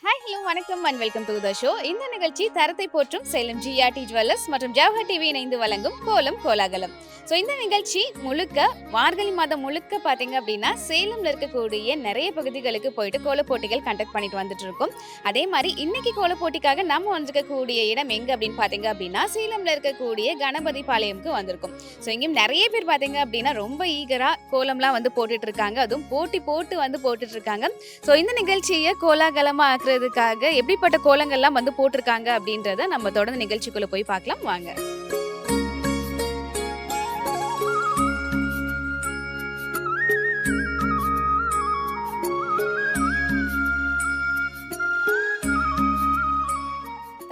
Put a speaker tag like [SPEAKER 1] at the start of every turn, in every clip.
[SPEAKER 1] Hi hello வணக்கம் and welcome to the show. இந்த நிகழ்ச்சி தரத்தை போற்றும் சேலம் ஜிஆர்டி ஜுவல்லர்ஸ் மற்றும் ஜவஹர் டிவி இணைந்து வழங்கும் கோலம் கோலாகலம். ஸோ இந்த நிகழ்ச்சி முழுக்க மார்கழி மாதம் முழுக்க பார்த்தீங்க அப்படின்னா சேலம்ல இருக்கக்கூடிய நிறைய பகுதிகளுக்கு போயிட்டு கோல போட்டிகள் கண்டக்ட் பண்ணிட்டு வந்துட்டு இருக்கோம். அதே மாதிரி இன்னைக்கு கோல போட்டிக்காக நம்ம வந்திருக்கக்கூடிய இடம் எங்க அப்படின்னு பார்த்தீங்க அப்படின்னா சேலம்ல இருக்கக்கூடிய கணபதி பாளையம்க்கு வந்திருக்கும். ஸோ இங்கேயும் நிறைய பேர் பார்த்தீங்க அப்படின்னா ரொம்ப ஈகரா கோலம்லாம் வந்து போட்டுட்டு இருக்காங்க. அதுவும் போட்டி போட்டு வந்து போட்டுட்டு இருக்காங்க. ஸோ இந்த நிகழ்ச்சியை கோலாகலமா ஆக்குறதுக்காக எப்படிப்பட்ட கோலங்கள்லாம் வந்து போட்டிருக்காங்க அப்படின்றத நம்ம தொடர்ந்து நிகழ்ச்சிக்குள்ள போய் பார்க்கலாம் வாங்க.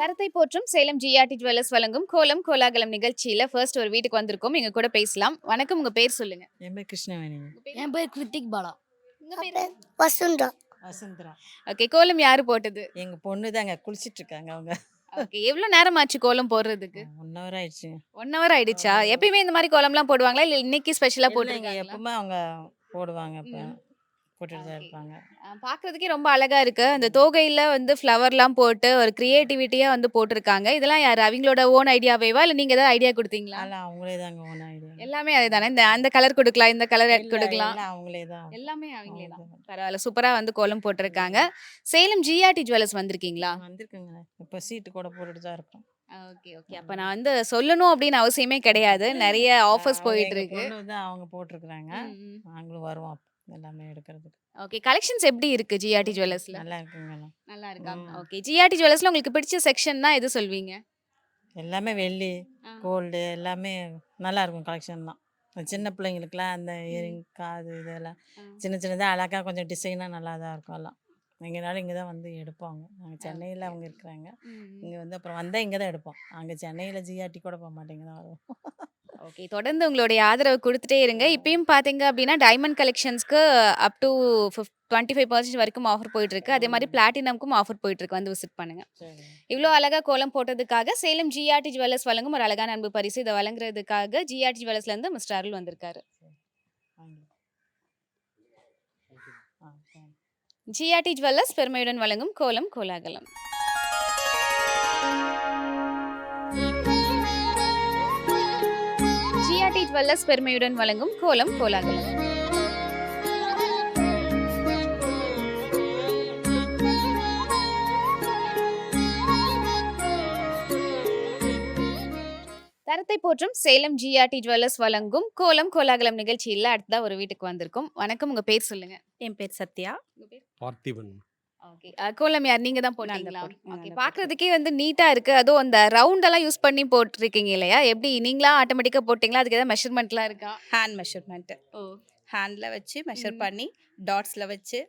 [SPEAKER 1] தரத்தை போற்றும் சேலம் ஜிஆர்டி ஜுவல்லர்ஸ் வழங்கும் கோலம் கோலாகலம் நிகழ்ச்சியில ஃபர்ஸ்ட் ஒரு வீட்டுக்கு வந்திருக்கோம். எங்க கூட பேசலாம். வணக்கம், உங்க பேர் சொல்லுங்க.
[SPEAKER 2] என் பேர் கிருஷ்ணவேணிங்க.
[SPEAKER 3] என் பேர் கிருத்திக் பாலா.
[SPEAKER 1] உங்க பேர்?
[SPEAKER 3] வசுந்தரா.
[SPEAKER 2] வசுந்தரா.
[SPEAKER 1] ஓகே, கோலம் யாரு போட்டது?
[SPEAKER 2] எங்க பொண்ணு தாங்க குளிச்சிட்டு இருக்காங்க அவங்க.
[SPEAKER 1] ஓகே, எவ்வளவு நேரம் ஆச்சு கோலம் போடுறதுக்கு?
[SPEAKER 2] 1 hour ஆயிடுச்சுங்க.
[SPEAKER 1] 1 hour ஆயிடுச்சா? எப்பயுமே இந்த மாதிரி கோலம்லாம் போடுவாங்களா இல்ல இன்னைக்கு ஸ்பெஷலா
[SPEAKER 2] இல்லைங்க,
[SPEAKER 1] போட்டுருக்காங்களா?
[SPEAKER 2] எப்பவுமே அவங்க போடுவாங்க. இப்ப போட்டுட்டு தான் இருப்பாங்க.
[SPEAKER 1] பார்க்கறதுக்கே ரொம்ப அழகா இருக்கு. அந்த தோகையில வந்து ஃப்ளவர்லாம் போட்டு ஒரு கிரியேட்டிவிட்டியா வந்து போட்டிருக்காங்க. இதெல்லாம் யாரு அவங்களோட ஓன் ஐடியாவேவா இல்ல நீங்க ஏதாவது ஐடியா கொடுத்தீங்களா?
[SPEAKER 2] அதெல்லாம் அவங்களே தாங்க ஓன் ஐடியா.
[SPEAKER 1] எல்லாமே அதேதானே. இந்த அந்த கலர் கொடுக்கலாம், இந்த கலர் கொடுக்கலாம்.
[SPEAKER 2] எல்லாம் அவங்களே தான்.
[SPEAKER 1] எல்லாமே அவங்களே தான்.
[SPEAKER 2] அவங்க
[SPEAKER 1] பரவாயில்ல, சூப்பரா வந்து கோலம் போட்டிருக்காங்க. சேலம் ஜிஆர்டி ஜுவல்லர்ஸ் வந்திருக்கீங்களா?
[SPEAKER 2] வந்திருக்குங்க. இப்ப சீட்டு கூட போட்டுட்டு தான் இருக்கோம்.
[SPEAKER 1] Okay okay. அப்ப நான் வந்து சொல்லணும் அப்படின்னு அவசியமே கிடையாது. நிறைய ஆஃபர்ஸ் போயிட்டு
[SPEAKER 2] எங்க
[SPEAKER 1] இருக்கு.
[SPEAKER 2] பொண்ணு தான் அவங்க போட்டிருக்காங்க.
[SPEAKER 1] ம், ம்.
[SPEAKER 2] நாங்களும் வருவோம் எல்லாமே எடுக்கிறதுக்கு.
[SPEAKER 1] ஓகே, கலெக்ஷன்ஸ் எப்படி இருக்கு ஜிஆர்டி ஜுவல்லர்ஸ்ல?
[SPEAKER 2] நல்லா இருக்குங்க எல்லாம்.
[SPEAKER 1] நல்லா இருக்கா?
[SPEAKER 2] ம்.
[SPEAKER 1] ஓகே, ஜிஆர்டி ஜுவல்லர்ஸ்ல உங்களுக்கு பிடிச்ச செக்ஷன்னா எது சொல்வீங்க?
[SPEAKER 2] எல்லாமே வெள்ளி,
[SPEAKER 1] ஆ.
[SPEAKER 2] கோல்டு எல்லாமே நல்லா இருக்கும் கலெக்ஷன் தான். சின்ன பிள்ளைங்களுக்குலாம் அந்த இயரிங் காது இதெல்லாம்
[SPEAKER 1] ஆ.
[SPEAKER 2] சின்ன சின்னதாக அழகாக கொஞ்சம் டிசைனாக நல்லா தான் இருக்கும் எல்லாம். எங்கேனாலும் இங்கே தான் வந்து எடுப்பாங்க. நாங்கள் சென்னையில் அவங்க இருக்கிறாங்க.
[SPEAKER 1] ம், ம்.
[SPEAKER 2] இங்கே வந்து அப்புறம் வந்தால் இங்கே தான் எடுப்போம். அங்கே சென்னையில் ஜிஆர்டி கூட போக மாட்டேங்க தான் வருவோம்.
[SPEAKER 1] ஓகே, தொடர்ந்து உங்களுடைய ஆதரவு கொடுத்துட்டே இருங்க. இப்பயும் பார்த்தீங்க அப்படின்னா டைமண்ட் கலெக்ஷன்ஸ்க்கு அப் டு 25% வரைக்கும் ஆஃபர் போயிட்டு இருக்கு. அதே மாதிரி பிளாட்டினம்க்கும் ஆஃபர் போயிட்டு இருக்கு. வந்து விசிட் பண்ணுங்க.
[SPEAKER 2] சரி.
[SPEAKER 1] இவ்வளோ அழகா கோலம் போட்டதுக்காக சேலம் ஜிஆர்டி ஜுவல்லர்ஸ் வழங்கும் ஒரு அழகான அன்பு பரிசு. இதை வழங்குறதுக்காக ஜிஆர்டி ஜுவல்லர்ஸ்ல இருந்து மிஸ்டர் அருள் வந்திருக்காரு.
[SPEAKER 2] வாங்கி. ஆ சரி.
[SPEAKER 1] ஜிஆர்டி ஜுவல்லர்ஸ் பெருமையுடன் வழங்கும் கோலம் கோலாகலம். ஜிஆர்டி ஜுவல்லர்ஸ் பெருமையுடன் வழங்கும் கோலம் கோலாகலம். தரத்தை போற்றும் சேலம் ஜிஆர்டி ஜுவல்லர்ஸ் வழங்கும் கோலம் கோலாகலம் நிகழ்ச்சியில் அடுத்ததா ஒரு வீட்டுக்கு வந்திருக்கும். வணக்கம், உங்க பேர் சொல்லுங்க.
[SPEAKER 4] என் பேர் சத்யா.
[SPEAKER 1] உங்க பேர்?
[SPEAKER 5] பார்த்திபன்.
[SPEAKER 1] ஓகே, கோலம் யார் நீங்க தான்
[SPEAKER 4] நான் தான்
[SPEAKER 1] போட்டீங்களா?
[SPEAKER 4] போட்டேன்.
[SPEAKER 1] ஓகே,
[SPEAKER 4] நான் தான்
[SPEAKER 1] பார்க்கறதுக்கே வந்து நீட்டா இருக்கு. அதுவும் அந்த ரவுண்ட் எல்லாம் யூஸ் பண்ணி போட்டிருக்கீங்க இல்லையா? எப்படி நீங்களா ஆட்டோமேட்டிக்கா போட்டீங்களா? அதுக்கு ஏதாவது மெஷர்மெண்ட்லாம் இருக்கா?
[SPEAKER 4] Hand measurement.
[SPEAKER 1] ஓ,
[SPEAKER 4] ஹேண்ட்ல வச்சு மெஷர்
[SPEAKER 1] ம்.
[SPEAKER 4] பண்ணி டாட்ஸ்ல வச்சு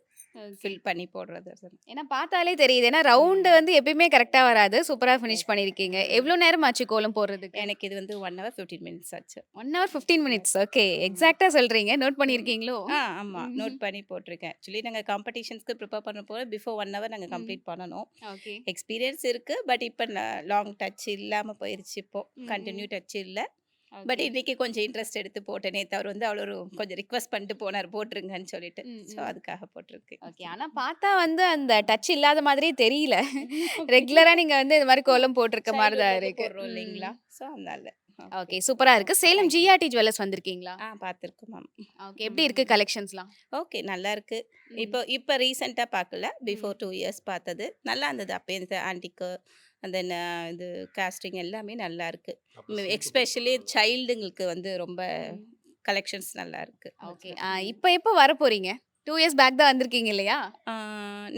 [SPEAKER 1] ஓகே.
[SPEAKER 4] ஃபில் பண்ணி போடுறது.
[SPEAKER 1] ஏன்னா பார்த்தாலே தெரியுது. ஏன்னா ரவுண்ட் வந்து எப்பயுமே கரெக்டா வராது. சூப்பரா ஃபினிஷ் பண்ணிருக்கீங்க. எவ்வளவு நேரம் ஆச்சு கோலம் போடுறதுக்கு?
[SPEAKER 4] எனக்கு இது வந்து 1 hour 15 minutes ஆச்சு.
[SPEAKER 1] 1 hour 15 minutes. ஓகே, எக்ஸாக்ட்டா சொல்றீங்க. நோட் பண்ணிருக்கீங்களோ?
[SPEAKER 4] ஆமா, நோட் பண்ணி போட்டிருக்கேன். ஆக்சுவலி நாங்கள் காம்படிஷன்ஸ்க்கு ப்ரிப்பேர் பண்ண போது பிஃபோர் 1 hour நாங்கள் கம்ப்ளீட் பண்ணணும்.
[SPEAKER 1] ஓகே.
[SPEAKER 4] எக்ஸ்பீரியன்ஸ் இருக்கு, பட் இப்போ லாங் டச் இல்லாமல் போயிருச்சு. இப்போ கண்டினியூ டச் இல்லை. பட் இன்னைக்கு கொஞ்சம் இன்ட்ரெஸ்ட் எடுத்து போட்டேனே தவிர வந்து அவ்வளோ கொஞ்சம் ரிக்வஸ்ட் பண்ணிட்டு போனார் போட்டுருங்கன்னு சொல்லிட்டு. ஸோ அதுக்காக போட்டிருக்கு.
[SPEAKER 1] ஓகே, ஆனா பார்த்தா வந்து அந்த டச் இல்லாத மாதிரியே தெரியல. ரெகுலரா நீங்க வந்து இந்த மாதிரி கோலம் போட்டிருக்க மாதிரி தான் இருக்கு.
[SPEAKER 4] போடுறோம் இல்லைங்களா? ஸோ அதனால
[SPEAKER 1] ஓகே, சூப்பரா இருக்கு. சேலம் ஜிஆர்டி ஜுவல்லர்ஸ் வந்திருக்கீங்களா?
[SPEAKER 4] பார்த்துருக்கோம் மேம்.
[SPEAKER 1] ஓகே, எப்படி இருக்கு கலெக்ஷன்ஸ்லாம்?
[SPEAKER 4] ஓகே, நல்லா இருக்கு. இப்போ ரீசெண்டாக பார்க்கல, பிஃபோர் 2 years பார்த்தது நல்லா இருந்தது. அப்போ இந்த ஆன்டிக்கு அந்த இது காஸ்டிங் எல்லாமே நல்லா இருக்கு. எக்ஸ்பெஷலி சைல்டுங்களுக்கு வந்து ரொம்ப கலெக்ஷன்ஸ் நல்லா இருக்கு.
[SPEAKER 1] ஓகே, இப்போ எப்போ வர போறீங்க? 2 இயர்ஸ் பேக் தான் வந்திருக்கீங்க இல்லையா?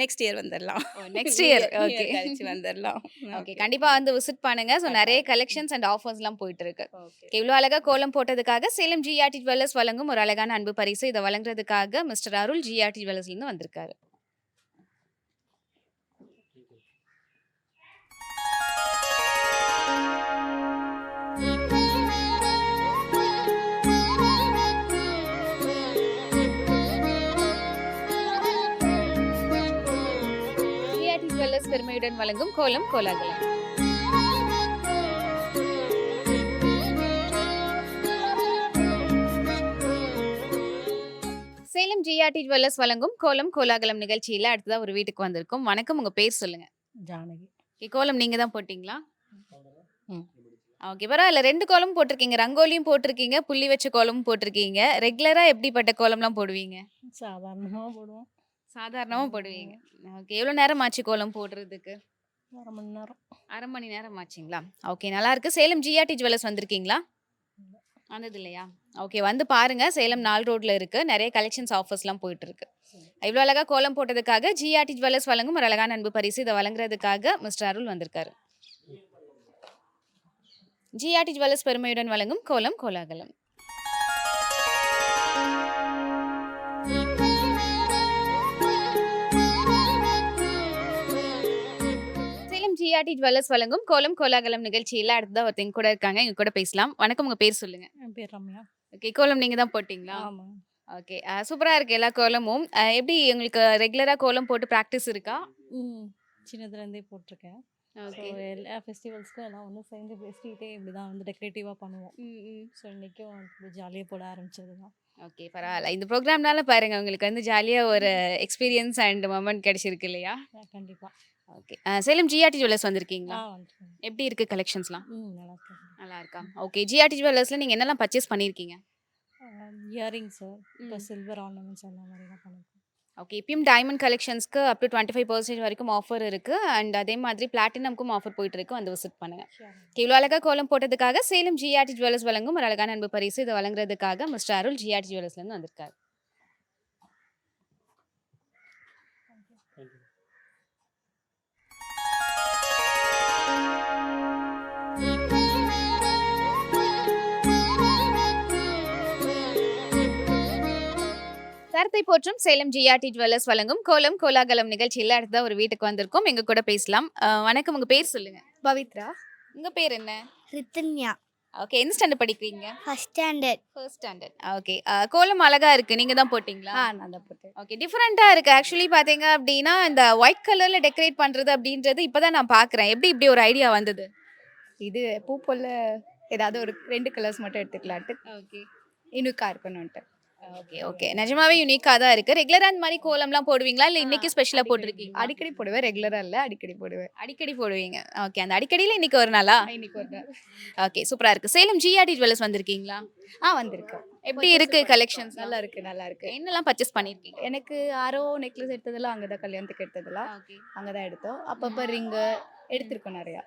[SPEAKER 4] நெக்ஸ்ட் இயர் வந்துடலாம்.
[SPEAKER 1] Next year. ஓகே
[SPEAKER 4] கழிச்சு வந்துடலாம்.
[SPEAKER 1] ஓகே, கண்டிப்பா வந்து விசிட் பண்ணுங்க. ஸோ நிறைய கலெக்ஷன்ஸ் அண்ட் ஆஃபர்ஸ்லாம் போயிட்டு இருக்கு.
[SPEAKER 4] ஓகே.
[SPEAKER 1] இவ்வளோ அழகா கோலம் போட்டதுக்காக சேலம் ஜிஆர்டி ஜுவல்லர்ஸ் வழங்கும் ஒரு அழகான அன்பு பரிசு. இதை வழங்குறதுக்காக மிஸ்டர் அருள் ஜிஆர்டி ஜுவல்லர்ஸ்ல இருந்து வந்திருக்காரு. ஜிஆர்டி ஜுவல்லர்ஸ் பெருமையுடன் வழங்கும் கோலம் கோலாகலம். சேலம் ஜிஆர்டி ஜுவல்லர்ஸ் வழங்கும் கோலம் கோலாகலம் நிகழ்ச்சியில அடுத்ததா ஒரு வீட்டுக்கு வந்திருக்கோம். வணக்கம், உங்க பேர் சொல்லுங்க.
[SPEAKER 2] ஜானகி.
[SPEAKER 1] ஓகே, கோலம் நீங்க தான் போட்டீங்களா?
[SPEAKER 2] ம்.
[SPEAKER 1] ஓகே, பரவாயில்ல. 2 கோலம் போட்டிருக்கீங்க. ரங்கோலியும் போட்டிருக்கீங்க, புள்ளி வச்ச கோலமும் போட்டிருக்கீங்க. ரெகுலரா எப்படிப்பட்ட கோலம்லாம் போடுவீங்க?
[SPEAKER 2] சாதாரணமாக போடுவோம்.
[SPEAKER 1] சாதாரணமா போடுவீங்க. ஓகே, எவ்வளோ நேரம் ஆச்சு கோலம் போடுறதுக்கு?
[SPEAKER 2] 1/2 மணி நேரம்.
[SPEAKER 1] 1/2 மணி நேரம் ஆச்சுங்களா? ஓகே, நல்லா இருக்கு. சேலம் ஜிஆர்டி ஜுவல்லர்ஸ் வந்திருக்கீங்களா? வந்தது இல்லையா? ஓகே, வந்து பாருங்க. சேலம் 4 ரோட்ல இருக்கு. நிறைய கலெக்ஷன்ஸ் ஆஃபர்ஸ்லாம் போயிட்டு இருக்கு. இவ்வளோ அழகா கோலம் போட்டதுக்காக ஜிஆர்டி ஜுவல்லர்ஸ் வழங்கும் ஒரு அழகான அன்பு பரிசு. இதை வழங்குறதுக்காக மிஸ்டர் அருள் வந்திருக்காரு. ஜிஆர்டி ஜுவல்லர்ஸ் பெருமையுடன் வழங்கும் கோலம் கோலாகலம். சேலம் ஜிஆர்டி ஜுவல்லர்ஸ் வழங்கும் கோலம் கோலாகலம் நிகழ்ச்சியில அடுத்ததா ஒருத்தங்க கூட இருக்காங்க. இவங்க கூட பேசலாம். வணக்கம், உங்க பேர் சொல்லுங்க.
[SPEAKER 2] என் பேர் ரம்யா.
[SPEAKER 1] ஓகே, கோலம் நீங்க தான் போட்டீங்களா?
[SPEAKER 2] ஆமாம்.
[SPEAKER 1] ஓகே, சூப்பரா இருக்கு எல்லா கோலமும். எப்படி உங்களுக்கு ரெகுலரா கோலம் போட்டு பிராக்டிஸ் இருக்கா?
[SPEAKER 2] சின்னதுலேருந்தே போட்டிருக்கேன். So
[SPEAKER 1] okay.
[SPEAKER 2] எல்லா ஃபெஸ்டிவல்ஸ்க்கும் எல்லாம் ஒன்று சேர்ந்து பேசிக்கிட்டே இப்படி தான் வந்து டெக்கரேட்டிவாக பண்ணுவோம். ஸோ இன்றைக்கும் இப்படி ஜாலியாக போட ஆரம்பிச்சது தான்.
[SPEAKER 1] ஓகே, பரவாயில்ல. இந்த ப்ரோக்ராம்னால பாருங்க உங்களுக்கு வந்து ஜாலியா ஒரு எக்ஸ்பீரியன்ஸ் அண்ட் மொமெண்ட் கிடைச்சிருக்கு இல்லையா?
[SPEAKER 2] கண்டிப்பாக.
[SPEAKER 1] ஓகே, சேலம் ஜிஆர்டி ஜுவல்லர்ஸ் வந்திருக்கீங்களா?
[SPEAKER 2] வந்துருக்கேன்.
[SPEAKER 1] எப்படி இருக்கு கலெக்ஷன்ஸ்லாம்?
[SPEAKER 2] நல்லா இருக்கேன்.
[SPEAKER 1] நல்லா இருக்கா? ஓகே, ஜிஆர்டி ஜுவல்லர்ஸ்ல நீங்க என்னெல்லாம் பர்ச்சேஸ் பண்ணியிருக்கீங்க?
[SPEAKER 2] இயரிங்ஸு, இப்போ சில்வர் ஆர்னமெண்ட்ஸ் அந்த மாதிரிலாம் பண்ணியிருக்கேன்.
[SPEAKER 1] ஓகே, இப்பயும் டைமண்ட் கலெக்ஷன்ஸ்க்கு அப் டு 25% வரைக்கும் ஆஃபர் இருக்கு. அண்ட் அதே மாதிரி பிளாட்டினம்க்கும் ஆஃபர் போயிட்டு இருக்கு. வந்து விசிட் பண்ணுங்க. இவ்வளோ அழகா கோலம் போட்டதுக்காக சேலம் ஜிஆர்டி ஜுவல்லர்ஸ் வழங்கும் ஒரு அழகான அன்பு பரிசு. இதை வழங்குறதுக்காக மிஸ்டர் அருள் ஜிஆர்டி ஜுவல்லர்ஸ்ல இருந்து வந்திருக்காரு. தரத்தை போற்றும் சேலம் ஜிஆர்டி ஜுவல்லர்ஸ் வழங்கும் கோலம் கோலாகலம் நிகழ்ச்சியில அடுத்ததா ஒரு வீட்டுக்கு வந்திருக்கோம். எங்க கூட பேசலாம். வணக்கம், உங்க பேர் சொல்லுங்க.
[SPEAKER 3] பவித்ரா.
[SPEAKER 1] உங்க பேர் என்ன?
[SPEAKER 3] ரித்தன்யா.
[SPEAKER 1] ஓகே, எந்த ஸ்டாண்டர்ட் படிக்கிறீங்க?
[SPEAKER 3] First standard.
[SPEAKER 1] First standard. Okay, கோலம் அழகா இருக்கு. நீங்க தான் போட்டீங்களா?
[SPEAKER 3] நான் தான் போட்டேன்.
[SPEAKER 1] ஓகே, டிஃபரெண்டா இருக்கு. ஆக்சுவலி பாத்தீங்க அப்படின்னா இந்த ஒயிட் கலர்ல டெக்கரேட் பண்றது அப்படின்றது இப்பதான் நான் பாக்குறேன். எப்படி இப்படி ஒரு ஐடியா வந்தது?
[SPEAKER 5] இது பூ போல ஏதாவது ஒரு 2 கலர்ஸ் மட்டும் எடுத்துக்கலான்ட்டு
[SPEAKER 1] ஓகே.
[SPEAKER 5] இனுக்கா இருக்கணும்ட்டு.
[SPEAKER 1] ஓகே ஓகே, நிஜமாவே யூனிக்கா தான் இருக்கு. ரெகுலரா இந்த மாதிரி கோலம்லாம் போடுவீங்களா இல்ல இன்னைக்கு ஸ்பெஷலா போட்டிருக்கீங்க?
[SPEAKER 5] அடிக்கடி போடுவேன், ரெகுலரா இல்ல, அடிக்கடி போடுவேன்.
[SPEAKER 1] அடிக்கடி போடுவீங்க. ஓகே, அந்த அடிக்கடியில இன்னைக்கு ஒரு நாளா?
[SPEAKER 5] இன்னைக்கு ஒரு நாள்.
[SPEAKER 1] ஓகே, சூப்பரா இருக்கு. சேலம் ஜிஆர்டி ஜுவல்லர்ஸ் வந்திருக்கீங்களா?
[SPEAKER 5] வந்திருக்கேன்.
[SPEAKER 1] எப்படி இருக்கு கலெக்ஷன்ஸ்?
[SPEAKER 5] நல்லா இருக்கு, நல்லா இருக்கு.
[SPEAKER 1] என்னெல்லாம் பர்ச்சேஸ் பண்ணிருக்கீங்க?
[SPEAKER 5] எனக்கு ஆரோ நெக்லஸ் எடுத்ததெல்லாம் அங்கதான், கல்யாணத்துக்கு எடுத்ததெல்லாம்
[SPEAKER 1] ஓகே
[SPEAKER 5] அங்கதான் எடுத்தோம். அப்பப்ப ரிங்கு எடுத்திருக்கோம் நிறையா.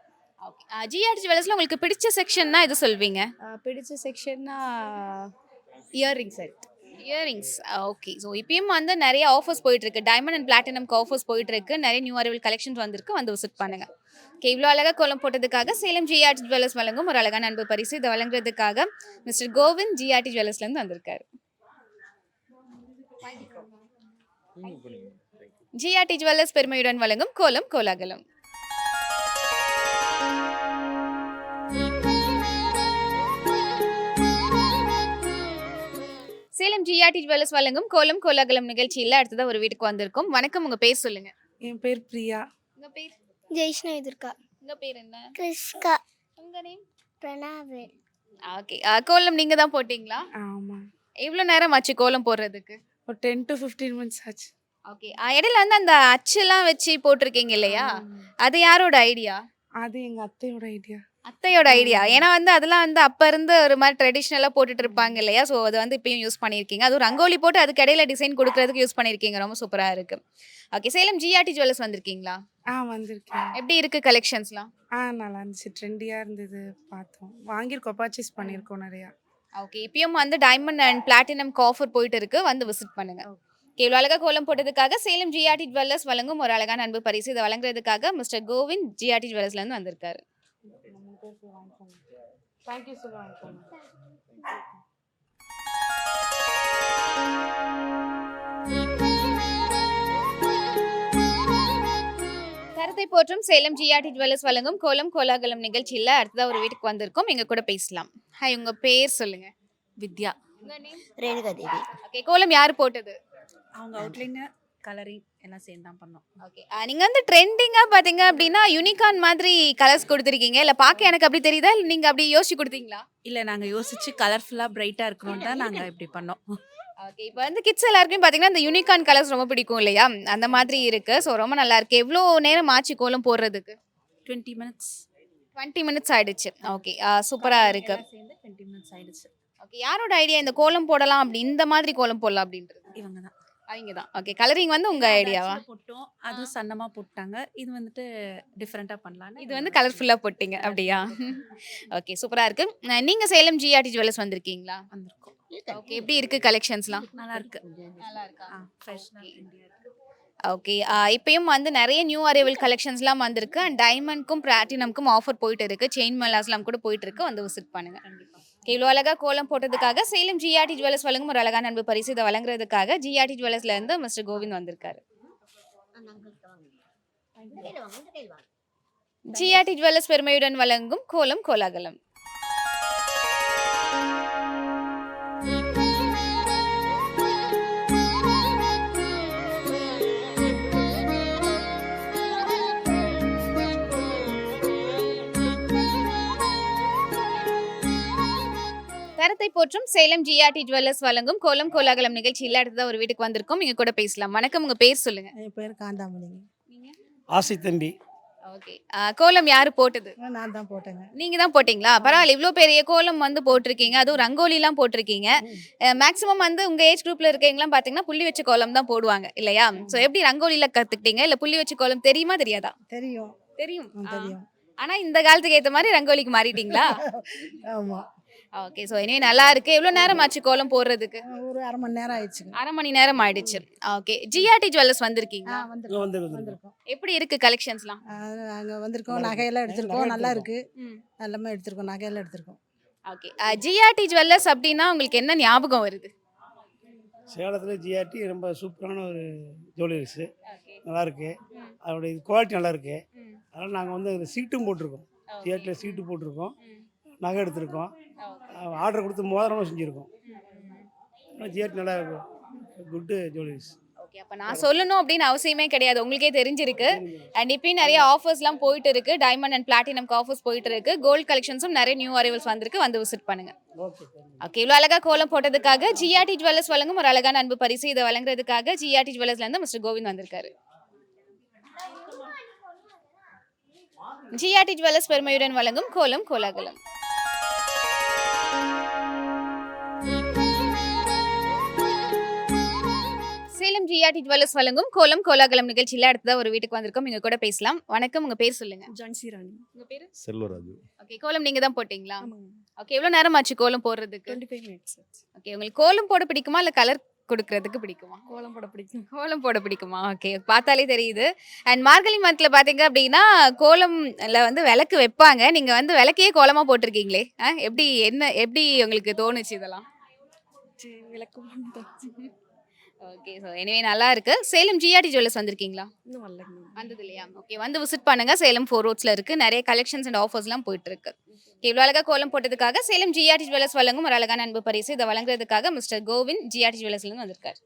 [SPEAKER 1] ஓகே, ஜிஆர்டி ஜுவல்லர்ஸ்ல உங்களுக்கு பிடிச்ச செக்ஷன்னா எது சொல்வீங்க?
[SPEAKER 5] பிடிச்ச செக்ஷன்னா earring set.
[SPEAKER 1] Earrings. Okay, so இப்பயும் வந்து நிறைய ஆஃபர்ஸ் போயிட்டு இருக்கு. டைமண்ட் அண்ட் பிளாட்டினம்க்கு ஆஃபர்ஸ் போயிட்டு இருக்கு. நிறைய நியூ அரைவல் கலெக்ஷன்ஸ் வந்திருக்கு. வந்து விசிட் பண்ணுங்க. ஓகே, இவ்வளோ அழகா கோலம் போட்டதுக்காக சேலம் ஜிஆர்டி ஜுவல்லர்ஸ் வழங்கும் ஒரு அழகான அன்பு பரிசு. இதை வழங்குறதுக்காக மிஸ்டர் கோவிந்த் ஜிஆர்டி ஜுவல்லர்ஸ்ல இருந்து வந்திருக்காரு. ஜிஆர்டி ஜுவல்லர்ஸ் பெருமையுடன் வழங்கும் கோலம் கோலாகலம். சேலம் ஜிஆர்டி ஜுவல்லர்ஸ் வழங்கும் கோலம் கோலாகலம் நிகழ்ச்சியில அடுத்ததா ஒரு வீட்டுக்கு வந்திருக்கோம். வணக்கம், உங்க பேர் சொல்லுங்க.
[SPEAKER 2] என் பேர் பிரியா.
[SPEAKER 1] உங்க பேர்?
[SPEAKER 3] ஜெய்ஷ்ணா எதிர்க்கா.
[SPEAKER 1] உங்க பேர் என்ன?
[SPEAKER 3] கிறிஸ்கா.
[SPEAKER 1] உங்க நேம்?
[SPEAKER 3] பிரணாவே.
[SPEAKER 1] ஓகே, கோலம் நீங்க தான் போட்டீங்களா?
[SPEAKER 2] ஆமாம்.
[SPEAKER 1] எவ்வளோ நேரம் ஆச்சு கோலம் போடுறதுக்கு?
[SPEAKER 2] ஒரு 10 to 15 months ஆச்சு.
[SPEAKER 1] ஓகே, இடையில வந்து அந்த அச்செல்லாம் வச்சு போட்டிருக்கீங்க இல்லையா? அது யாரோட ஐடியா?
[SPEAKER 2] அது எங்கள் அத்தையோட ஐடியா.
[SPEAKER 1] அத்தையோட ஐடியா. ஏன்னா வந்து அதெல்லாம் வந்து அப்ப இருந்து ஒரு மாதிரி ட்ரெடிஷ்னலா போட்டுட்டு இருப்பாங்க இல்லையா? ஸோ அது வந்து இப்பயும் யூஸ் பண்ணியிருக்கீங்க. அதுவும் ரங்கோலி போட்டு அதுக்கு இடையில டிசைன் கொடுக்கறதுக்கு யூஸ் பண்ணியிருக்கீங்க. ரொம்ப சூப்பரா இருக்கு. ஓகே, சேலம் ஜிஆர்டி ஜுவல்லர்ஸ் வந்திருக்கீங்களா?
[SPEAKER 2] வந்திருக்கேன்.
[SPEAKER 1] எப்படி இருக்கு கலெக்ஷன்ஸ்லாம்?
[SPEAKER 2] நல்லா இருந்துச்சு. ட்ரெண்டியாக இருந்தது, பார்த்தோம். வாங்கியிருக்கோம், பர்ச்சேஸ் பண்ணியிருக்கோம் நிறையா.
[SPEAKER 1] ஓகே, இப்பயும் வந்து டைமண்ட் அண்ட் பிளாட்டினம்க்கு ஆஃபர் போயிட்டு இருக்கு. வந்து விசிட் பண்ணுங்க. இவ்வளோ அழகா கோலம் போட்டதுக்காக சேலம் ஜிஆர்டி ஜுவல்லர்ஸ் வழங்கும் ஒரு அழகான அன்பு பரிசு. இதை வழங்குறதுக்காக மிஸ்டர் கோவிந்த் ஜிஆர்டி ஜுவல்லர்ஸ்ல இருந்து வந்திருக்காரு.
[SPEAKER 2] Thank you sir. வாங்கிக்கோங்க.
[SPEAKER 1] தரத்தை போற்றும் சேலம் ஜிஆர்டி ஜுவல்லர்ஸ் வழங்கும் கோலம் கோலாகலம் நிகழ்ச்சியில அடுத்ததா ஒரு வீட்டுக்கு வந்திருக்கோம். எங்க கூட பேசலாம். ஹாய், உங்க பேர் சொல்லுங்க.
[SPEAKER 6] வித்யா.
[SPEAKER 3] ரேணுகா தேவி.
[SPEAKER 1] ஓகே, கோலம் யார் போட்டது?
[SPEAKER 6] அவங்க அவுட்லைன் கலரிங் எல்லாம் சேர்ந்து தான் பண்ணோம்.
[SPEAKER 1] ஓகே, நீங்க வந்து ட்ரெண்டிங்கா பாத்தீங்க அப்படின்னா யூனிகார்ன் மாதிரி கலர்ஸ் கொடுத்துருக்கீங்க. இல்ல பார்க்க எனக்கு அப்படி தெரியுதா இல்ல நீங்க அப்படி யோசிச்சு கொடுத்தீங்களா?
[SPEAKER 6] இல்லை, நாங்கள் யோசிச்சு கலர்ஃபுல்லாக பிரைட்டாக இருக்கணும் தான் நாங்கள் இப்படி பண்ணோம்.
[SPEAKER 1] ஓகே. இப்போ வந்து கிட்ஸ் எல்லாருக்கும் பார்த்தீங்கன்னா, இந்த யூனிகார்ன் கலர்ஸ் ரொம்ப பிடிக்கும் இல்லையா? அந்த மாதிரி இருக்கு. ஸோ ரொம்ப நல்லா இருக்கு. எவ்வளோ நேரம் ஆச்சு கோலம் போடுறதுக்கு?
[SPEAKER 6] 20 மினிட்ஸ்
[SPEAKER 1] 20 மினிட்ஸ் ஆயிடுச்சு. ஓகே. சூப்பரா இருக்கு.
[SPEAKER 6] சேர்ந்து 20 மினிட்ஸ் ஆயிடுச்சு.
[SPEAKER 1] ஓகே. யாரோட ஐடியா இந்த கோலம் போடலாம் அப்படி இந்த மாதிரி கோலம் போடலாம் அப்படின்றது?
[SPEAKER 6] இவங்க தான்
[SPEAKER 1] அவங்க தான். ஓகே. கலரிங் வந்து உங்க ஐடியாவா?
[SPEAKER 6] போட்டோம், அதுவும் சன்னமா போட்டாங்க. இது வந்துட்டு டிஃப்ரெண்டா பண்ணலாம்னு
[SPEAKER 1] இது வந்து கலர்ஃபுல்லா போட்டீங்க அப்படியா? ஓகே. சூப்பரா இருக்கு. நீங்க சேலம் ஜிஆர்டி ஜுவல்லர்ஸ் வந்திருக்கீங்களா?
[SPEAKER 6] வந்திருக்கோம்.
[SPEAKER 1] ஓகே. எப்படி இருக்கு கலெக்ஷன்ஸ்லாம்?
[SPEAKER 6] நல்லா இருக்கு.
[SPEAKER 1] நல்லா இருக்கா?
[SPEAKER 6] ஃப்ரெஷ்ஷா இந்தியா இருக்கு.
[SPEAKER 1] ஓகே. இப்பயும் வந்து நிறைய நியூ அரைவல் கலெக்ஷன்ஸ்லாம் வந்திருக்கு. அண்ட் டைமண்ட்க்கும் பிளாட்டினம்க்கும் ஆஃபர் போயிட்டு இருக்கு. செயின் மலாஸ்லாம் கூட போயிட்டு இருக்கு. வந்து விசிட் பண்ணுங்க. இவ்வளோ அழகா கோலம் போட்டதுக்காக சேலம் ஜிஆர்டி ஜுவல்லர்ஸ் வழங்கும் ஒரு அழகான அன்பு பரிசு. இதை வழங்குறதுக்காக ஜிஆர்டி ஜுவல்லர்ஸ்ல இருந்து மிஸ்டர் கோவிந்த் வந்திருக்காரு. ஜிஆர்டி ஜுவல்லர்ஸ் பெருமையுடன் வழங்கும் கோலம் கோலாகலம். தரத்தை போற்றும் சேலம் ஜிஆர்டி ஜுவல்லர்ஸ் வழங்கும் கோலம் கோலாகலம் நிகழ்ச்சியில் அடுத்ததா ஒரு வீட்டுக்கு வந்திருக்கோம். இங்க கூட பேசலாம். வணக்கம், உங்க பேர் சொல்லுங்க.
[SPEAKER 7] என் பேர் காந்தாமணிங்க.
[SPEAKER 1] நீங்க?
[SPEAKER 8] ஆசை தம்பி.
[SPEAKER 1] ஓகே. கோலம் யாரு போட்டது?
[SPEAKER 7] நான் தான் போட்டேங்க.
[SPEAKER 1] நீங்க தான் போட்டீங்களா? பரவாயில்ல. இவ்ளோ பெரிய கோலம் வந்து போட்டிருக்கீங்க. அதுவும் ரங்கோலிலாம் போட்டிருக்கீங்க. மேக்ஸிமம் வந்து உங்க ஏஜ் குரூப்ல இருக்கவங்கலாம் பாத்தீங்கன்னா புள்ளி வச்ச கோலம் தான் போடுவாங்க இல்லையா? சோ எப்படி ரங்கோலில கத்துக்கிட்டீங்க? இல்ல புள்ளி வச்ச கோலம் தெரியுமா தெரியாதா?
[SPEAKER 7] தெரியும்.
[SPEAKER 1] தெரியும்.
[SPEAKER 7] தெரியும்.
[SPEAKER 1] ஆனா இந்த காலத்துக்கு ஏத்த மாதிரி ரங்கோலிக்கு மாறிட்டீங்களா?
[SPEAKER 7] ஆமா.
[SPEAKER 1] ஓகே. சோ இனிமே நல்லா இருக்கு. எவ்வளவு நேரம் ஆச்சு கோலம் போடுறதுக்கு?
[SPEAKER 7] ஒரு 1/2 மணி நேரம் ஆயிடுச்சுங்க.
[SPEAKER 1] 1/2 மணி நேரம் ஆயிடுச்சு. ஓகே. ஜிஆர்டி ஜுவல்லர்ஸ் வந்திருக்கீங்களா?
[SPEAKER 7] வந்திருக்கோம்.
[SPEAKER 1] எப்படி இருக்கு கலெக்ஷன்ஸ்லாம்?
[SPEAKER 7] அங்க வந்திருக்கோம். நகையெல்லாம் எடுத்திருக்கோம். நல்லா இருக்கு. எல்லாமே எடுத்திருக்கோம். நகையெல்லாம் எடுத்திருக்கோம்.
[SPEAKER 1] ஓகே. ஜிஆர்டி ஜுவல்லர்ஸ் அப்படின்னா உங்களுக்கு என்ன ஞாபகம் வருது?
[SPEAKER 8] சேலத்தில் ஜிஆர்டி ரொம்ப சூப்பரான ஒரு ஜுவல்லரிஸு. நல்லாயிருக்கு. அதோடைய குவாலிட்டி நல்லாயிருக்கு. அதனால் நாங்கள் வந்து அதில் சீட்டும் போட்டிருக்கோம். ஜிஆர்டியில் சீட்டு போட்டிருக்கோம். நகை எடுத்திருக்கோம். ஆர்டர் கொடுத்து மோதிரமும் செஞ்சுருக்கோம். ஜிஆர்டி நல்லா இருக்கும். Good jewellers.
[SPEAKER 1] ஓகே. அப்ப நான் சொல்லணும் அப்படின்னு அவசியமே கிடையாது. உங்களுக்கே தெரிஞ்சிருக்கு. அண்ட் இப்பயும் நிறைய ஆஃபர்ஸ்லாம் போயிட்டு இருக்கு. டைமண்ட் அண்ட் பிளாட்டினம்க்கு ஆஃபர்ஸ் போயிட்டு இருக்கு. கோல்ட் கலெக்ஷன்ஸும் நிறைய நியூ அரைவல்ஸ் வந்திருக்கு. வந்து விசிட் பண்ணுங்க. ஓகே. இவ்வளோ அழகா கோலம் போட்டதுக்காக ஜிஆர்டி ஜுவல்லர்ஸ் வழங்கும் ஒரு அழகான அன்பு பரிசு. இதை வழங்குறதுக்காக ஜிஆர்டி ஜுவல்லர்ஸ்ல இருந்து மிஸ்டர் கோவிந்த் வந்திருக்காரு. ஜிஆர்டி ஜுவல்லர்ஸ் பெருமையுடன் வழங்கும் கோலம் கோலாகலம். சேலம் ஜிஆர்டி ஜுவல்லர்ஸ் வழங்கும் கோலம் கோலாகலம் நிகழ்ச்சியில அடுத்ததா ஒரு வீட்டுக்கு வந்திருக்கோம். இங்க கூட பேசலாம். வணக்கம், உங்க பேர் சொல்லுங்க.
[SPEAKER 6] ஜான்சி ராணி.
[SPEAKER 1] உங்க பேரு?
[SPEAKER 9] செல்வராஜு.
[SPEAKER 1] ஓகே. கோலம் நீங்க தான் போட்டீங்களா?
[SPEAKER 6] ஆமாங்க.
[SPEAKER 1] ஓகே. எவ்வளவு நேரம் ஆச்சு கோலம் போடுறதுக்கு?
[SPEAKER 6] 25 மினிட்ஸ்.
[SPEAKER 1] ஓகே. உங்களுக்கு கோலம் போட பிடிக்குமா இல்ல கலர் கொடுக்கறதுக்கு பிடிக்குமா?
[SPEAKER 6] கோலம் போட பிடிக்கும்.
[SPEAKER 1] கோலம் போட பிடிக்குமா? ஓகே. பார்த்தாலே தெரியுது. அண்ட் மார்கழி மந்த்ல பாத்தீங்க அப்படின்னா கோலம்ல வந்து விளக்கு வைப்பாங்க. நீங்க வந்து விளக்கையே கோலமா போட்டிருக்கீங்களே. எப்படி உங்களுக்கு தோணுச்சு இதெல்லாம்?
[SPEAKER 6] விளக்கு
[SPEAKER 1] ஓகே. ஸோ எனிவே நல்லா இருக்கு. சேலம் ஜிஆர்டி ஜுவல்லர்ஸ் வந்திருக்கீங்களா?
[SPEAKER 6] இன்னும் வரலங்க.
[SPEAKER 1] வந்தது இல்லையா? ஓகே. வந்து விசிட் பண்ணுங்க. சேலம் 4 ரோட்ஸ்ல இருக்கு. நிறைய கலெக்ஷன்ஸ் அண்ட் ஆஃபர்ஸ்லாம் போயிட்டு இருக்கு. இவ்வளோ அழகா கோலம் போட்டதுக்காக சேலம் ஜிஆர்டி ஜுவல்லர்ஸ் வழங்கும் ஒரு அழகான அன்பு பரிசு. இதை வழங்குறதுக்காக மிஸ்டர் கோவிந்த் ஜிஆர்டி ஜுவல்லர்ஸ்ல இருந்து வந்திருக்காரு.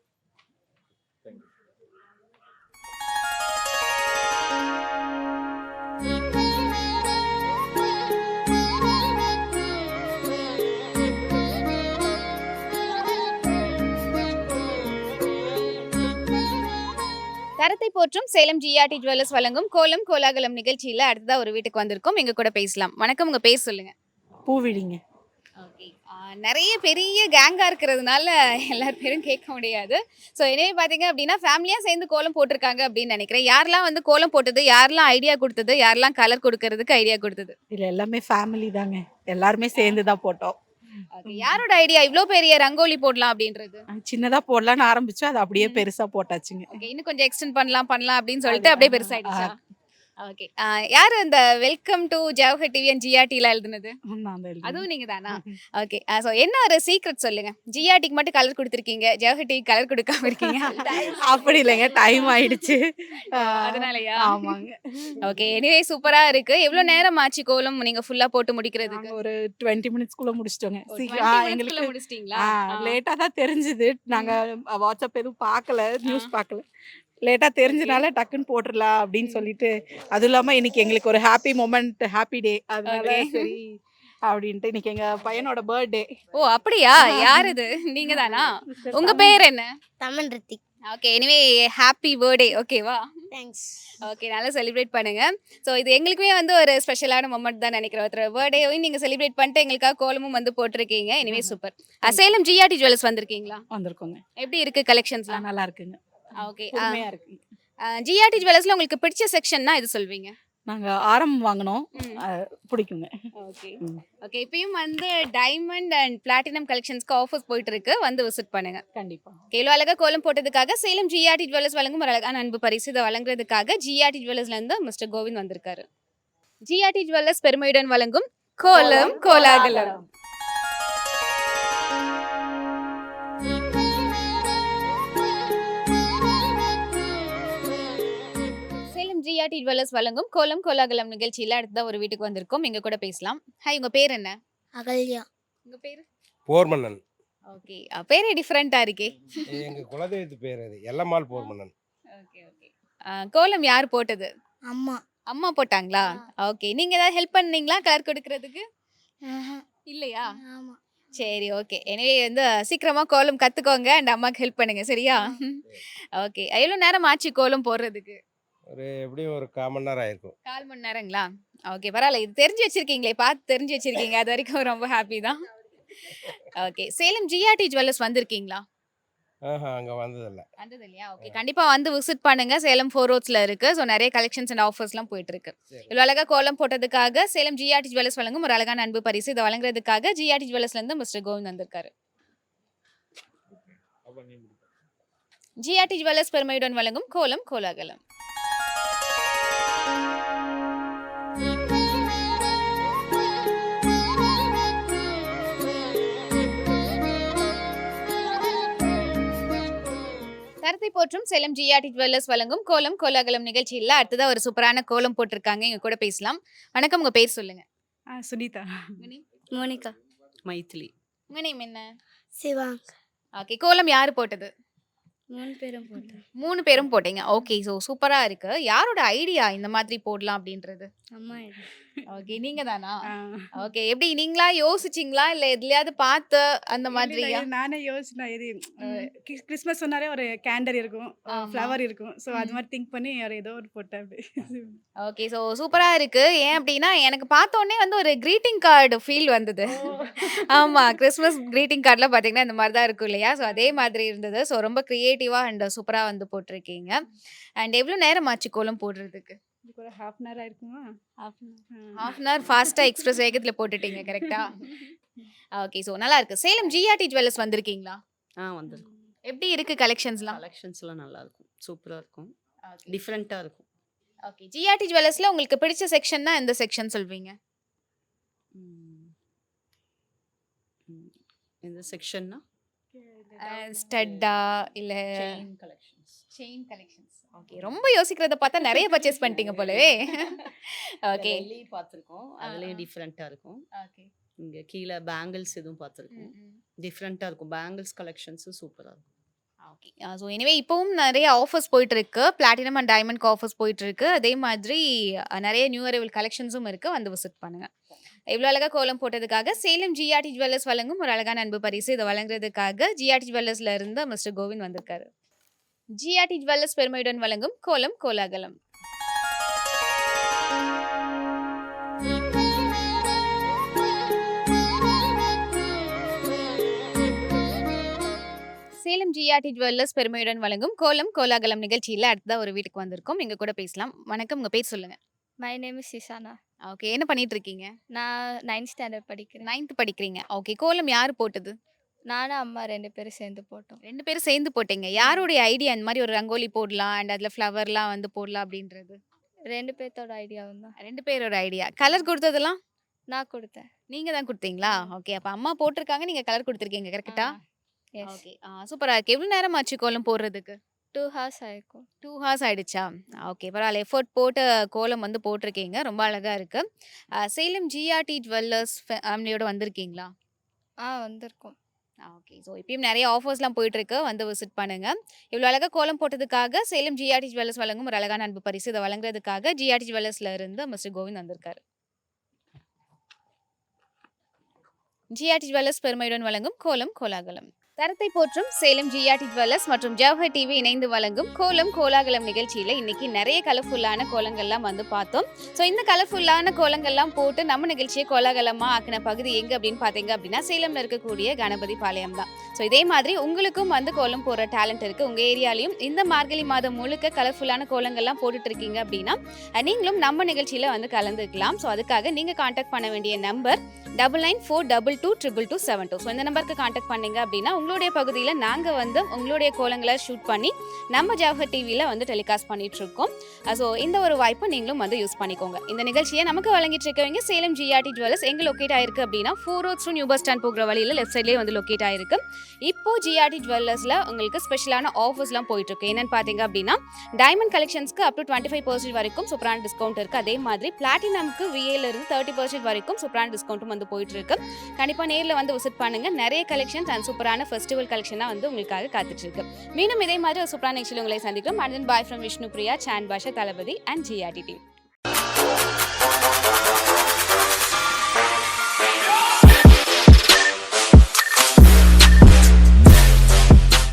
[SPEAKER 1] தரத்தை போற்றும் சேலம் ஜிஆர்டி ஜுவல்லர்ஸ் வழங்கும் கோலம் கோலாகலம் நிகழ்ச்சியில அடுத்ததா ஒரு வீட்டுக்கு வந்திருக்கோம். இங்க கூட பேசலாம். வணக்கம், உங்க பேர் சொல்லுங்க.
[SPEAKER 7] பூவிழிங்க.
[SPEAKER 1] ஓகே. நிறைய பெரிய கேங்கா இருக்கிறதுனால எல்லார் பேரும் கேட்க முடியாது. ஸோ எனவே பார்த்தீங்க அப்படின்னா ஃபேமிலியாக சேர்ந்து கோலம் போட்டிருக்காங்க அப்படின்னு நினைக்கிறேன். யாரெல்லாம் வந்து கோலம் போட்டது, யாரெல்லாம் ஐடியா கொடுத்தது, யாரெல்லாம் கலர் கொடுக்கறதுக்கு ஐடியா கொடுத்தது?
[SPEAKER 7] இல்ல எல்லாமே ஃபேமிலி தாங்க. எல்லாருமே சேர்ந்து தான் போட்டோம்.
[SPEAKER 1] ஓகே. யாரோட ஐடியா இவ்ளோ பெரிய ரங்கோலி போடலாம் அப்படின்றது?
[SPEAKER 7] சின்னதா போடலாம்னு ஆரம்பிச்சோம். அது அப்படியே பெருசா போட்டாச்சுங்க.
[SPEAKER 1] ஓகே. இன்னும் கொஞ்சம் எக்ஸ்டெண்ட் பண்ணலாம் அப்படின்னு சொல்லிட்டு அப்படியே பெருசாயிடுச்சா? ஓகே. யாரு அந்த welcome to Jawahar TV and ஜிஆர்டில எழுதுனது?
[SPEAKER 7] நான் தான் எழுதினேன்.
[SPEAKER 1] அதுவும் நீங்க தானா? ஓகே. ஸோ என்ன ஒரு சீக்ரெட் சொல்லுங்க. ஜிஆர்டிக்கு மட்டும் கலர் கொடுத்துருக்கீங்க, ஜவஹர் டிவி கலர் கொடுக்காம இருக்கீங்க.
[SPEAKER 7] அப்படி இல்லைங்க, டைம் ஆயிடுச்சு.
[SPEAKER 1] அதனாலயா?
[SPEAKER 7] ஆமாங்க.
[SPEAKER 1] ஓகே. எனிவே சூப்பரா இருக்கு. எவ்வளவு நேரம் ஆச்சு கோலம் நீங்க ஃபுல்லா போட்டு முடிக்கிறதுக்கு?
[SPEAKER 7] நாங்க ஒரு 20 மினிட்ஸ்க்குள்ள முடிச்சிட்டோங்க.
[SPEAKER 1] 20 minutes முடிச்சிட்டீங்களா?
[SPEAKER 7] லேட்டா தான் தெரிஞ்சது. நாங்க வாட்ஸ்அப் எதுவும் பார்க்கல, நியூஸ் பார்க்கல. லேட்டா தெரிஞ்சனால டக்குன்னு போட்டுடலாம் அப்படின்னு சொல்லிட்டு, அதுவும் இல்லாம இன்னைக்கு எங்களுக்கு ஒரு ஹாப்பி மொமெண்ட், ஹாப்பி டே. அதனால சரி அப்படின்ட்டு இன்னைக்கு எங்க பையனோட பர்த்டே.
[SPEAKER 1] ஓ அப்படியா? யார் இது? நீங்க தானா? உங்க பேர் என்ன?
[SPEAKER 3] Tamil Rithik.
[SPEAKER 1] Okay. Anyway happy birthday. ஓகேவா?
[SPEAKER 3] தேங்க்ஸ்.
[SPEAKER 1] ஓகே. நல்லா செலிப்ரேட் பண்ணுங்க. ஸோ இது எங்களுக்குமே வந்து ஒரு ஸ்பெஷலான மொமெண்ட் தான் நினைக்கிறேன். ஒருத்தர் பர்த்டேவையும் நீங்க செலிப்ரேட் பண்ணிட்டு எங்களுக்காக கோலமும் வந்து போட்டிருக்கீங்க. Anyway super. Salem GRT jewellers வந்திருக்கீங்களா?
[SPEAKER 7] வந்திருக்கோங்க.
[SPEAKER 1] எப்படி இருக்கு கலெக்ஷன்ஸ்லாம்?
[SPEAKER 7] நல்லா இருக்குங்க.
[SPEAKER 1] ஓகே.
[SPEAKER 7] புதுமையா இருக்கு.
[SPEAKER 1] ஜிஆர்டி ஜுவல்லர்ஸ்ல உங்களுக்கு பிடிச்ச செக்ஷன்னா இது சொல்வீங்க?
[SPEAKER 7] நாங்க ஆரம் வாங்கினோம். பிடிக்குங்க.
[SPEAKER 1] ஓகே.
[SPEAKER 7] ம்.
[SPEAKER 1] ஓகே. இப்பயும் வந்து டைமண்ட் அண்ட் பிளாட்டினம் கலெக்ஷன்ஸ்க்கு ஆஃபர்ஸ் போயிட்டு இருக்கு. வந்து விசிட் பண்ணுங்க.
[SPEAKER 7] கண்டிப்பா.
[SPEAKER 1] கேலோ அழகா கோலம் போட்டதுக்காக சேலம் ஜிஆர்டி ஜுவல்லர்ஸ் வழங்கும் ஒரு அழகான அன்பு பரிசு. இதை வழங்குறதுக்காக ஜிஆர்டி ஜுவல்லர்ஸ்ல இருந்து மிஸ்டர் கோவிந்த் வந்திருக்காரு. ஜிஆர்டி ஜுவல்லர்ஸ் பெருமையுடன் வழங்கும் கோலம் கோலாகலம். சேலம் ஜிஆர்டி ஜுவல்லர்ஸ் வழங்கும் கோலம் கோலாகலம் நிகழ்ச்சியில அடுத்த ஒரு வீட்டுக்கு வந்திருக்கோம். எங்க கூட பேசலாம். ஹாய், உங்க பேர் என்ன?
[SPEAKER 3] அகல்யா.
[SPEAKER 1] உங்க பேரு?
[SPEAKER 9] போர்மன்னன்.
[SPEAKER 1] ஓகே. பேரே டிஃபரெண்டா இருக்கே.
[SPEAKER 9] எங்க குலதெய்வத்து பேர் அது எல்லம்மாள் போர்மன்னன்.
[SPEAKER 1] Okay okay. கோலம் யார் போட்டது?
[SPEAKER 3] அம்மா.
[SPEAKER 1] அம்மா போட்டாங்களா? ஓகே. நீங்க ஏதாவது ஹெல்ப் பண்ணீங்களா கலர் கொடுக்கறதுக்கு?
[SPEAKER 3] ஆஹா.
[SPEAKER 1] இல்லையா?
[SPEAKER 3] ஆமா.
[SPEAKER 1] சரி, ஓகே. எனவே வந்து சீக்கிரமா கோலம் கத்துக்கோங்க அண்ட் அம்மாக்கு ஹெல்ப் பண்ணுங்க. சரியா? ஓகே. எவ்வளோ நேரம் ஆச்சு கோலம் போடுறதுக்கு?
[SPEAKER 9] ஒரு எப்படியும் ஒரு 1/4 மணி நேரம் ஆயிருக்கும்.
[SPEAKER 1] 1/4 மணி நேரங்களா? ஓகே, பரவாயில்ல. இது தெரிஞ்சு வச்சிருக்கீங்களே, பார்த்து தெரிஞ்சு வச்சிருக்கீங்க. அது வரைக்கும் ரொம்ப ஹாப்பி தான். ஓகே. சேலம் ஜிஆர்டி ஜுவல்லர்ஸ் வந்திருக்கீங்களா?
[SPEAKER 9] அங்க வந்ததில்ல.
[SPEAKER 1] வந்தது இல்லையா? ஓகே. கண்டிப்பா வந்து விசிட் பண்ணுங்க. சேலம் 4 ரோட்ஸ்ல இருக்கு. ஸோ நிறைய கலெக்ஷன்ஸ் அண்ட் ஆஃபர்ஸ்லாம் போயிட்டு இருக்கு.
[SPEAKER 9] சரி.
[SPEAKER 1] இவ்வளோ அழகா கோலம் போட்டதுக்காக சேலம் ஜிஆர்டி ஜுவல்லர்ஸ் வழங்கும் ஒரு அழகான அன்பு பரிசு. இதை வழங்குறதுக்காக ஜிஆர்டி ஜுவல்லர்ஸ்ல இருந்து மிஸ்டர் கோவிந்த் வந்திருக்காரு. ஜிஆர்டி ஜுவல்லர்ஸ் பெருமையுடன் வழங்கும் கோலம் கோலாகலம். தரத்தை போற்றும் சேலம் ஜிஆர்டி ஜுவல்லர்ஸ் வழங்கும் கோலம் கோலாகலம் நிகழ்ச்சியில் அடுத்ததா ஒரு சூப்பரான கோலம் போட்டிருக்காங்க. எங்க கூட பேசலாம். வணக்கம், உங்க பேர் சொல்லுங்க.
[SPEAKER 7] சுனிதா.
[SPEAKER 1] உங்க name?
[SPEAKER 3] மோனிகா.
[SPEAKER 6] மைத்திலி.
[SPEAKER 1] உங்க நேம் என்ன?
[SPEAKER 3] சிவாங்.
[SPEAKER 1] ஓகே. கோலம் யாரு போட்டது?
[SPEAKER 3] 3 பேரும் போட்டேன்.
[SPEAKER 1] 3 பேரும் போட்டீங்க. ஓகே. ஸோ சூப்பரா இருக்கு. யாரோட ஐடியா இந்த மாதிரி போடலாம் அப்படின்றது?
[SPEAKER 3] அம்மா.
[SPEAKER 1] ஓகே. நீங்க தானா? ஓகே. எப்படி நீங்களா யோசிச்சீங்களா இல்ல எதுலயாவது பார்த்து அந்த மாதிரியா?
[SPEAKER 7] நானே யோசிச்சேன். இது கிறிஸ்மஸ் சொன்னாலே ஒரு கேண்டல் இருக்கும்,
[SPEAKER 1] ஆமா.
[SPEAKER 7] ஃப்ளவர் இருக்கும். ஸோ அது மாதிரி திங்க் பண்ணி ஏதோ ஒரு போட்டேன் அப்படி.
[SPEAKER 1] ஓகே. ஸோ சூப்பரா இருக்கு. ஏன் அப்படின்னா எனக்கு பார்த்த உடனே வந்து ஒரு கிரீட்டிங் கார்டு ஃபீல் வந்தது. ஆமா, கிறிஸ்மஸ் கிரீட்டிங் கார்டுலாம் பார்த்தீங்கன்னா இந்த மாதிரி தான் இருக்கும் இல்லையா? ஸோ அதே மாதிரி இருந்தது. ஸோ ரொம்ப கிரியேட்டிவா அண்ட் சூப்பரா வந்து போட்டிருக்கீங்க. அண்ட் எவ்வளோ நேரம் ஆச்சு கோலம் போடுறதுக்கு?
[SPEAKER 7] இதுக்கு ஒரு ஹாஃப் அன் ஹவர் ஆயிருக்குமா?
[SPEAKER 1] ஹாஃப் அன் ஹவர் ஃபாஸ்டா எக்ஸ்பிரஸ் வேகத்துல போட்டுட்டீங்க. கரெக்டா? ஓகே. ஸோ நல்லா இருக்கு. சேலம் ஜிஆர்டி ஜுவல்லர்ஸ் வந்திருக்கீங்களா?
[SPEAKER 6] வந்திருக்கும்.
[SPEAKER 1] எப்படி இருக்கு கலெக்ஷன்ஸ்லாம்?
[SPEAKER 6] கலெக்ஷன்ஸ்லாம் நல்லா இருக்கும். சூப்பரா இருக்கும். டிஃப்ரெண்டா இருக்கும்.
[SPEAKER 1] ஓகே. ஜிஆர்டி ஜுவல்லர்ஸ்ல உங்களுக்கு பிடிச்ச செக்ஷன்னா எந்த செக்ஷன் சொல்வீங்க?
[SPEAKER 6] இந்த செக்ஷன்னா
[SPEAKER 1] ஸ்டட்டா இல்ல
[SPEAKER 6] chain collections.
[SPEAKER 1] Chain collections. Okay. ரொம்ப யோசிக்கிறத பார்த்தா நிறைய பர்ச்சேஸ் பண்ணிட்டீங்க போலவே. ஓகே.
[SPEAKER 6] வெள்ளி பார்த்துருக்கோம். அதுலேயே டிஃப்ரெண்ட்டாக இருக்கும்.
[SPEAKER 1] ஓகே.
[SPEAKER 6] இங்கே கீழே பேங்கிள்ஸ் எதுவும் பார்த்துருக்கோம். டிஃப்ரெண்ட்டாக இருக்கும். பேங்கிள்ஸ் கலெக்ஷன்ஸும் சூப்பராக இருக்கும்.
[SPEAKER 1] ஓகே. ஸோ எனிவே இப்போவும் நிறைய ஆஃபர்ஸ் போயிட்டு இருக்கு. பிளாட்டினம் அண்ட் டைமண்ட்க்கு ஆஃபர்ஸ் போயிட்டு இருக்கு. அதே மாதிரி நிறைய நியூ அரைவல் கலெக்ஷன்ஸும் இருக்கு. வந்து விசிட் பண்ணுங்க. இவ்வளோ அழகா கோலம் போட்டதுக்காக சேலம் ஜிஆர்டி ஜுவல்லர்ஸ் வழங்கும் ஒரு அழகான அன்பு பரிசு. இதை வழங்குறதுக்காக ஜிஆர்டி ஜுவல்லர்ஸ்ல இருந்து மிஸ்டர் கோவிந்த் வந்திருக்காரு. ஜிஆர்டி ஜுவல்லர்ஸ் பெருமையுடன் வழங்கும் கோலம் கோலாகலம். சேலம் ஜிஆர்டி ஜுவல்லர்ஸ் பெருமையுடன் வழங்கும் கோலம் கோலாகலம் நிகழ்ச்சியில் அடுத்ததா ஒரு வீட்டுக்கு வந்திருக்கோம். எங்க கூட பேசலாம். வணக்கம், உங்க பேர் சொல்லுங்க.
[SPEAKER 3] My name is Sisana.
[SPEAKER 1] Okay. என்ன பண்ணிட்டு இருக்கீங்க?
[SPEAKER 3] நான் 9th ஸ்டாண்டர்ட் படிக்கிறேன்.
[SPEAKER 1] 9th படிக்கிறீங்க. ஓகே. கோலம் யார் போட்டது?
[SPEAKER 3] நானும் அம்மா 2 பேரும் சேர்ந்து போட்டோம்.
[SPEAKER 1] 2 பேரும் சேர்ந்து போட்டீங்க. யாருடைய ஐடியா இந்த மாதிரி ஒரு ரங்கோலி போடலாம் அண்ட் அதுல ஃப்ளவர்லாம் வந்து போடலாம் அப்படின்றது?
[SPEAKER 3] 2 பேர்த்தோட ஐடியாவும் தான்.
[SPEAKER 1] 2 பேரோட ஐடியா. கலர் கொடுத்ததெல்லாம்
[SPEAKER 3] நான் கொடுத்தேன்.
[SPEAKER 1] நீங்க தான் கொடுத்தீங்களா? ஓகே. அப்ப அம்மா போட்டிருக்காங்க, நீங்க கலர் கொடுத்துருக்கீங்க. கரெக்டா?
[SPEAKER 3] எஸ்.
[SPEAKER 1] ஓகே. சூப்பரா இருக்கு. எவ்வளவு நேரம் ஆச்சு கோலம் போடுறதுக்கு?
[SPEAKER 3] 2 hours ஆயிருக்கும்.
[SPEAKER 1] 2 hours ஆயிடுச்சா? ஓகே. பரவாயில்ல. எஃபோர்ட் போட்டு கோலம் வந்து போட்டிருக்கீங்க. ரொம்ப அழகா இருக்கு. சேலம் ஜிஆர்டி ஜுவல்லர்ஸ் ஃபேமிலியோட வந்திருக்கீங்களா?
[SPEAKER 3] வந்திருக்கோம்.
[SPEAKER 1] ஓகே. ஸோ இப்பயும் நிறைய ஆஃபர்ஸ்லாம் போயிட்டு இருக்கு. வந்து விசிட் பண்ணுங்க. இவ்வளோ அழகா கோலம் போட்டதுக்காக சேலம் ஜிஆர்டி ஜுவல்லர்ஸ் வழங்கும் ஒரு அழகான அன்பு பரிசு. இதை வழங்குறதுக்காக ஜிஆர்டி ஜுவல்லர்ஸ்ல இருந்து மிஸ்டர் கோவிந்த் வந்திருக்காரு. ஜிஆர்டி ஜுவல்லர்ஸ் பெருமையுடன் வழங்கும் கோலம் கோலாகலம். தரத்தை போற்றும் சேலம் ஜிஆர்டி ஜுவல்லர்ஸ் மற்றும் ஜவஹர் டிவி இணைந்து வழங்கும் கோலம் கோலாகலம் நிகழ்ச்சியில இன்னைக்கு நிறைய கலர்ஃபுல்லான கோலங்கள்லாம் வந்து பார்த்தோம். ஸோ இந்த கலர்ஃபுல்லான கோலங்கள்லாம் போட்டு நம்ம நிகழ்ச்சியை கோலாகலமா ஆக்கின பகுதி எங்க அப்படின்னு பார்த்தீங்க அப்படின்னா சேலம்ல இருக்கக்கூடிய கணபதி பாளையம் தான். ஸோ இதே மாதிரி உங்களுக்கும் வந்து கோலம் போடுற டேலண்ட் இருக்கு, உங்க ஏரியாலையும் இந்த மார்கழி மாதம் முழுக்க கலர்ஃபுல்லான கோலங்கள்லாம் போட்டுட்டு இருக்கீங்க அப்படின்னா நீங்களும் நம்ம நிகழ்ச்சியில வந்து கலந்துக்கலாம். ஸோ அதுக்காக நீங்க கான்டாக்ட் பண்ண வேண்டிய நம்பர் 9942222272. ஸோ இந்த நம்பருக்கு கான்டாக்ட் பண்ணீங்க அப்படின்னா உங்களுடைய பகுதியில் நாங்கள் வந்து உங்களுடைய கோலங்களை ஷூட் பண்ணி நம்ம ஜவஹர் டிவியில் வந்து டெலிகாஸ்ட் பண்ணிட்டு இருக்கோம். ஸோ இந்த ஒரு வாய்ப்பை நீங்களும் வந்து யூஸ் பண்ணிக்கோங்க. இந்த நிகழ்ச்சியை நமக்கு வழங்கிட்டு இருக்கவங்க சேலம் ஜிஆர்டி ஜுவல்லர்ஸ் எங்கே லொக்கேட் ஆயிருக்கு அப்படின்னா 4 Roads நியூ பஸ் ஸ்டாண்ட் போகிற வழியில் லெஃப்ட் சைட்லேயே வந்து லொக்கேட் ஆயிருக்கு. இப்போ ஜிஆர்டி ஜுவல்லர்ஸில் உங்களுக்கு ஸ்பெஷலான ஆஃபர்ஸ்லாம் போயிட்டு இருக்கு. என்னன்னு பார்த்தீங்க அப்படின்னா டைமண்ட் கலெக்ஷன்ஸ்க்கு அப் டு 25% வரைக்கும் சூப்பரான டிஸ்கவுண்ட் இருக்கு. அதே மாதிரி பிளாட்டினம்க்கு VA இருந்து 30% வரைக்கும் சூப்பரான டிஸ்கவுண்ட்டும் வந்து போயிட்டு இருக்கு. கண்டிப்பாக நேரில் வந்து விசிட் பண்ணுங்க. நிறைய கலெக்ஷன்ஸ் அண்ட் சூப்பரான ஃபெஸ்டிவல் கலெக்ஷனாக வந்து உங்களுக்காக காத்துட்டு இருக்கு. மீண்டும் இதே மாதிரி ஒரு சூப்பரான நிகழ்ச்சியில் உங்களை சந்திக்கிறோம். And then bye from Vishnu Priya, சாண்ட் Basha, Thalapathy and GRT team.